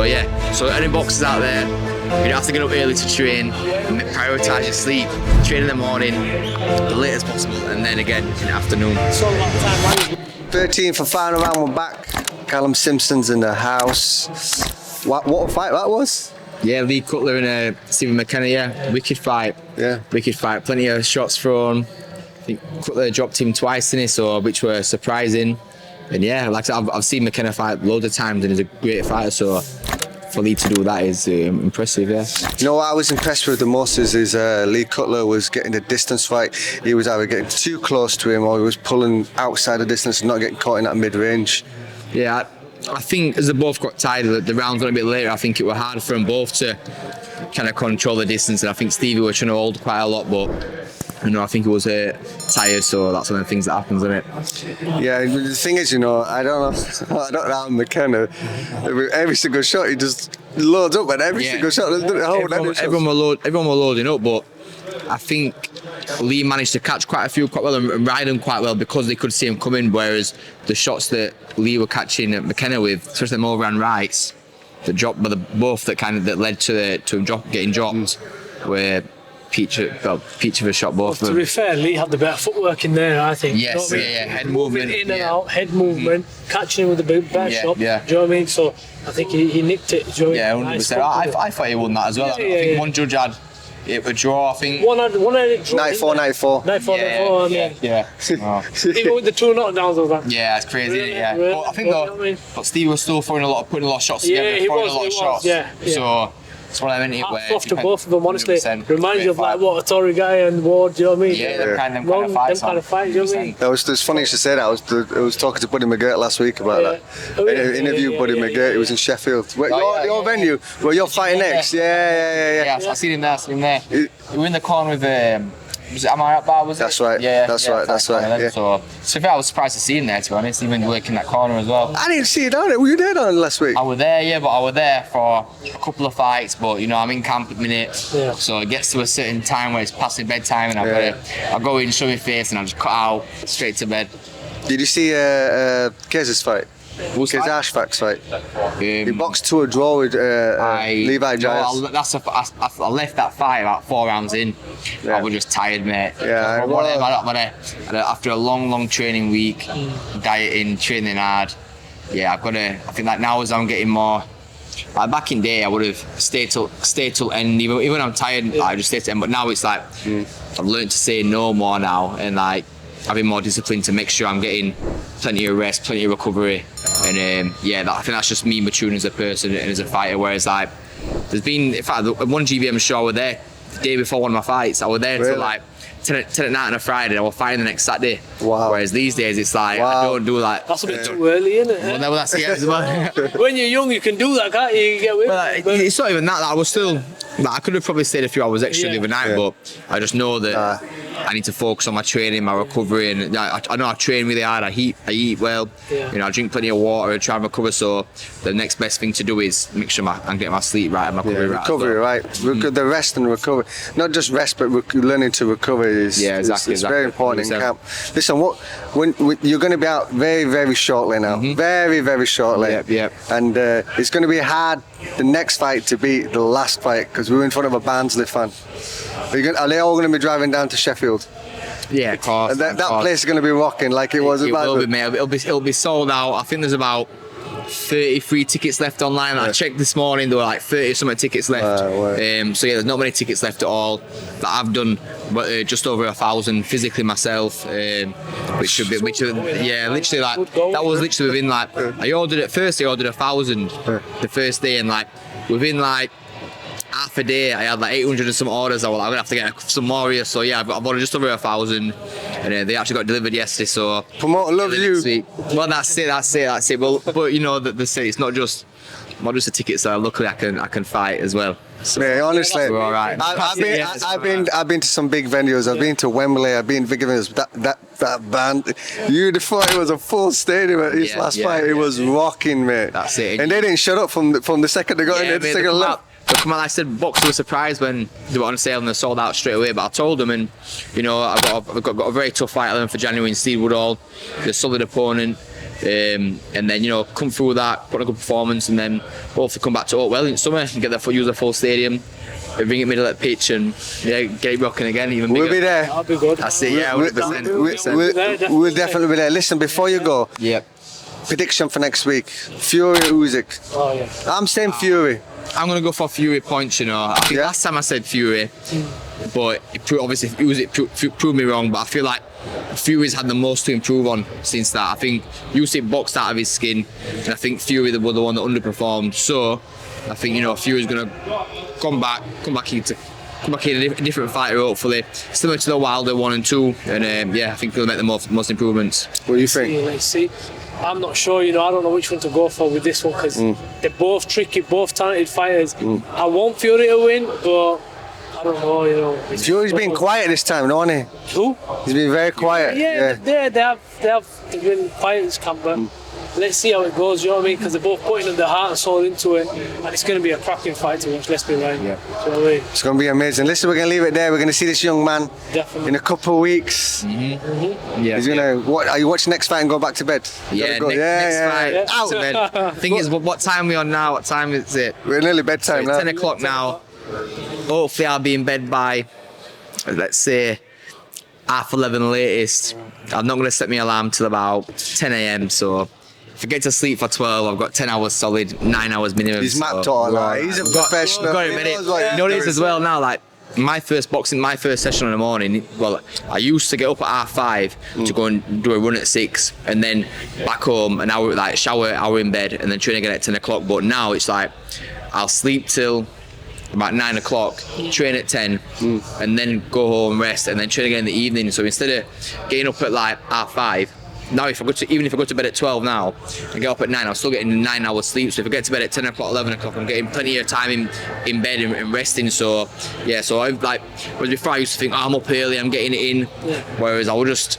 So yeah, so any boxers out there, you have to get up early to train, prioritise your sleep, train in the morning, the latest possible, and then again in the afternoon. So a lot of time, 13th for final round, we're back. Callum Simpson's in the house. What a fight that was. Yeah, Lee Cutler and Stephen McKenna, yeah, wicked fight. Yeah. Wicked fight, plenty of shots thrown. I think Cutler dropped him twice in it, so which were surprising. And yeah, like I said, I've seen McKenna fight loads of times and he's a great fighter, so for Lee to do that is impressive, yeah. You know what I was impressed with the most is Lee Cutler was getting the distance fight. He was either getting too close to him or he was pulling outside the distance and not getting caught in that mid-range. Yeah, I think as they both got tired, the rounds went a bit later. I think it was hard for them both to kind of control the distance, and I think Stevie was trying to hold quite a lot, but you know, I think he was tired, so that's one of the things that happens, isn't it? Yeah, the thing is, you know, I don't know how McKenna, every single shot he just loads up, and every single shot doesn't hold. Everyone were loading up, but I think Lee managed to catch quite a few quite well and ride them quite well because they could see him coming, whereas the shots that Lee were catching at McKenna with, especially them overhand rights, that dropped, but both that led to him getting dropped, were peach of a shot both. Well, to be fair, Lee had the better footwork in there, I think. Yes, you know yeah, head movement, in and out, head movement, catching him with the better shot. Yeah. Do you know what I mean? So I think he nicked it. Do you know what I mean? 100%. I thought he won that as well. I think one judge had it a draw. I think one had it draw. 94. 94. Yeah. Oh. Even with the two knockdowns, I was like, yeah, it's crazy. Really, yeah, really, but I think but Steve was still putting a lot of shots together. Yeah, he was. Shots. Yeah. So it's one of them where off to both of them, honestly. 100%. Reminds you of like what a Tory guy and Ward, do you know what I mean? Yeah, them kind of fights. You know what I mean? It's funny you should say that. I was talking to Buddy McGirt last week about that. I interviewed Buddy McGirt. He was in Sheffield. Your venue, where you're fighting next. Yeah. I seen him there. We were in the corner with. Was it Am I Up Bar, was it? That's right. That's right. Yeah. So I was surprised to see him there, to be honest, even working that corner as well. I didn't see you down there. Were you there down last week? I was there, yeah, but I was there for a couple of fights, but you know, I'm in camp at the minute, yeah. So it gets to a certain time where it's past the bedtime and I go in, show my face, and I just cut out straight to bed. Did you see Kez's fight? Kez Ashfaq's fight. He boxed to a draw with Levi Giles. No, I left that fight about 4 rounds in. Yeah. I was just tired, mate. Yeah, after a long training week, dieting, training hard. Yeah, I think like now as I'm getting more. Like back in the day, I would have stayed till end. Even when I'm tired, I just stay till end. But now it's like I've learned to say no more now, and like having more discipline to make sure I'm getting plenty of rest, plenty of recovery, and I think that's just me maturing as a person and as a fighter. Whereas like there's been, in fact, one GBM show I was there the day before one of my fights. I was there till like 10 at night on a Friday. I was fighting the next Saturday. Wow. Whereas these days it's like I don't do like. That's a bit too early, isn't it? Well, that's it. When you're young, you can do that, can't you? You get with it. It's not even that. I was still. I could have probably stayed a few hours extra the other night, but I just know that I need to focus on my training, my recovery, and I know I train really hard. I eat well. Yeah. You know, I drink plenty of water and try and recover. So the next best thing to do is make sure I'm getting my sleep right and my recovery right. Recovery, right? The rest and recovery, not just rest, but learning to recover is it's very important in camp. Listen, when you're going to be out very, very shortly now, very, very shortly. Yep. And it's going to be hard the next fight to beat the last fight because we're in front of a Barnsley fan. Are they all going to be driving down to Sheffield? Yeah, of course. And that place is going to be rocking like it was. It will be, mate. It'll be sold out. I think there's about 33 tickets left online. I checked this morning, there were like 30 something tickets left. So yeah, there's not many tickets left at all. But I've done just over 1,000 physically myself, which literally like that was literally within like I ordered 1,000 the first day, and like within like half a day I had like 800 and some orders. I was like, I'm gonna have to get some more here. So yeah, I've ordered just over 1,000, and they actually got delivered yesterday. So promoter loves you. Well, that's it. But you know that they say it's not just a ticket. So luckily I can fight as well. So, yeah, honestly, we're all right. I've been to some big venues. I've been to Wembley. I've been to big venues. That band, it was a full stadium at his last fight. It was rocking, mate. That's it. And they didn't shut up from the second they got in. The second left. Come on, I said Boxer was surprised when they were on sale and they sold out straight away. But I told them, and you know, I've got a very tough fight on them for January in Steve Woodall. They're a solid opponent. and then come through that, put on a good performance, and then hopefully come back to Oakwell in summer and use a full stadium. Bring it middle of the pitch and get it rocking again. Even bigger. We'll be there. That'll be good. That's it. Yeah, 100%. We'll definitely be there. Listen, before you go, prediction for next week: Fury, Usyk. Oh yeah. I'm saying Fury. I'm gonna go for Fury points. I think last time I said Fury, but obviously Usyk proved me wrong. But I feel like Fury's had the most to improve on since that. I think Usyk boxed out of his skin, and I think Fury was the one that underperformed. So I think Fury's gonna come back in a different fighter, hopefully similar to the Wilder 1 and 2, and I think he'll make the most improvements. What do you think? Let's see. I'm not sure, I don't know which one to go for with this one, because they're both tricky, both talented fighters. I want Fury to win, but I don't know, Fury's been quiet this time, hasn't he? Who? He's been very quiet. Yeah. They've been quiet in this camp, but let's see how it goes, you know what I mean? Because they're both putting their heart and soul into it, and it's going to be a cracking fight to watch, let's be right. Yeah. You know what I mean? It's going to be amazing. Listen, we're going to leave it there. We're going to see this young man in a couple of weeks. Yeah. He's going to. Are you watching next fight and go back to bed? Yeah, next fight. Out to bed. Thing is, what time are we on now? What time is it? We're nearly bedtime now. 10 o'clock now. Hopefully, I'll be in bed by, let's say, 11:30 latest. I'm not going to set my alarm till about 10 a.m. So if I get to sleep for 12, I've got 10 hours solid, 9 hours minimum. He's mapped all that. He's a professional. Got it, you know this as well now, like my first session in the morning, well, I used to get up at 5:30 to go and do a run at 6 and then back home, an hour, like shower, hour in bed, and then train again at 10 o'clock. But now it's like I'll sleep till about 9 o'clock, train at 10, and then go home, rest, and then train again in the evening. So instead of getting up at like 5:30, now if I go to bed at 12 now and get up at 9, I'm still getting 9 hours sleep. So if I get to bed at 10 o'clock, 11 o'clock, I'm getting plenty of time in bed and resting. So yeah, so whereas before I used to think, I'm up early, I'm getting it in, whereas I would just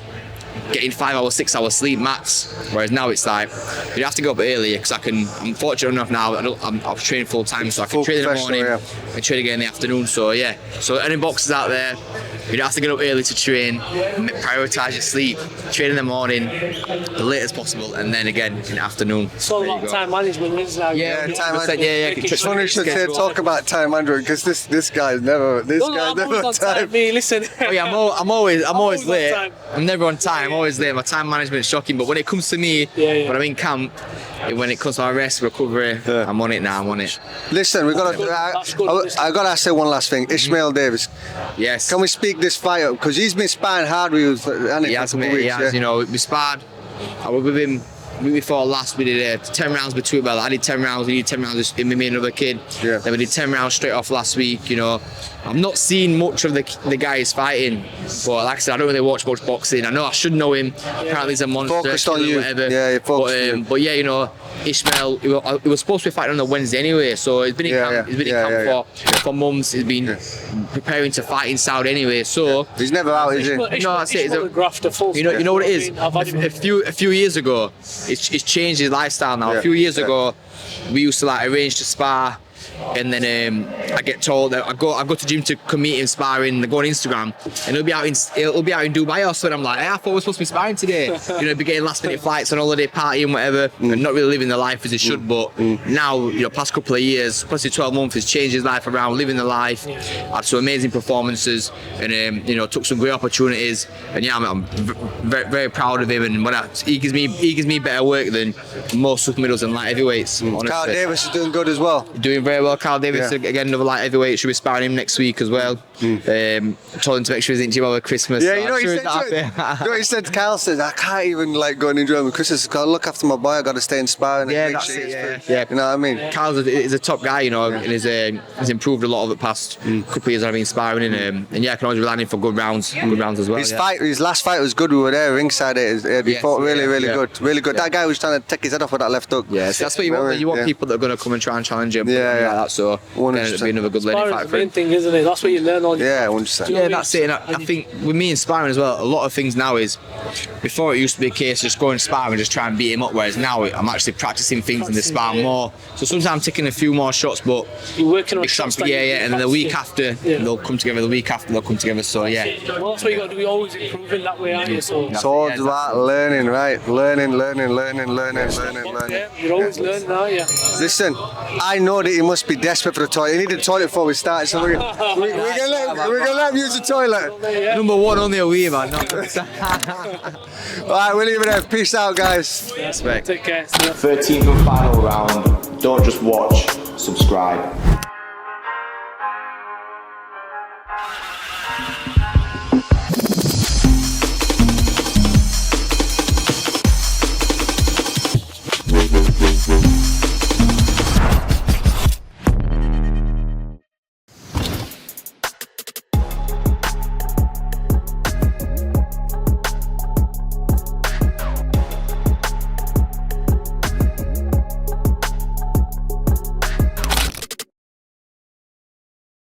getting 5 hours, 6 hours sleep max. Whereas now it's like you have to go up earlier, because I'm fortunate enough now. I'm training full time, so I can train in the morning and train again in the afternoon. So yeah, so any boxers out there, you don't have to get up early to train. Prioritise your sleep. Train in the morning, the latest possible, and then again in the afternoon. It's all about time management, isn't it? Yeah, time management. It's funny you should talk about time management, because this guy's never on time. Listen. Oh yeah, I'm always late. I'm never on time. I'm always late. My time management is shocking. But when it comes to me, when I'm in camp, when it comes to my rest, recovery, I'm on it now. I'm on it. Listen, I gotta say one last thing. Ishmael Davis. Yes. Can we speak this fight up? Because he's been sparring hard with you for he has, mate. He has. We sparred. I was with him. Before last, we did 10 rounds with two belts. I did 10 rounds. We did 10 rounds with me and another kid. Yeah. Then we did 10 rounds straight off last week. I'm not seeing much of the guys fighting, but like I said, I don't really watch much boxing. I know I should know him. Apparently, he's a monster. Focused on you. Whatever. Yeah, focused on you. But yeah, Ishmael, he was supposed to be fighting on a Wednesday anyway, so he's been in camp. He's been in camp for months. He's been preparing to fight in Saudi anyway. So he's never out, is he? No, that's it. You know what it is? A few years ago, it's changed his lifestyle now. A few years ago, we used to arrange to spar, and then I get told that I go to gym to come meet him sparring. I go on Instagram, and he'll be out in Dubai or something. I'm like, hey, I thought we were supposed to be sparring today. Be getting last minute flights on holiday, partying, whatever, and not really living the life as he should. But now, past couple of years, plus 12 months, he's changed his life around, living the life. Had some amazing performances, and took some great opportunities. And yeah, I'm very, very proud of him. And he gives me better work than most super middles and light heavyweights. Honestly. Carl Davis is doing good as well. Doing very well. Carl Davis, again, another light heavyweight. Should be sparring him next week as well. Told him to make sure he's in gym over Christmas. Yeah, he said, Carl says, I can't even go and enjoy my Christmas. I've got to look after my boy. I've got to stay inspiring. Yeah, that's it. Yeah. You know what I mean? Carl's is a top guy, and he's improved a lot over the past couple of years I've been sparring him. And I can always rely on him for good rounds as well. His last fight was good. We were there ringside. He fought really good. Really good. That guy was trying to take his head off with that left hook. Yes, that's what you want. You want people that are going to come and try and challenge him. like that. So it'll be another good learning Sparring's fight the main thing, isn't it? That's what you learn on. Yeah, 100%. Yeah, that's it. And I think with me in sparring as well, a lot of things now is, before it used to be a case of just going to sparring and just try and beat him up, whereas now I'm actually practicing things in the spar more. So sometimes I'm taking a few more shots, but you're working on shots. And then the week after they'll come together. The week after they'll come together. So yeah. Well, that's what you got to do. You're always improving that way, aren't you? So it's all about learning, right? Learning. Yeah, you're always learning, aren't you? Listen, I know that you must be desperate for the toilet. You need the toilet before we start, so we're gonna let him use the toilet. Number one, only a wee man. Alright, we'll leave it there. Peace out, guys. Take care. 13th and final round. Don't just watch, subscribe.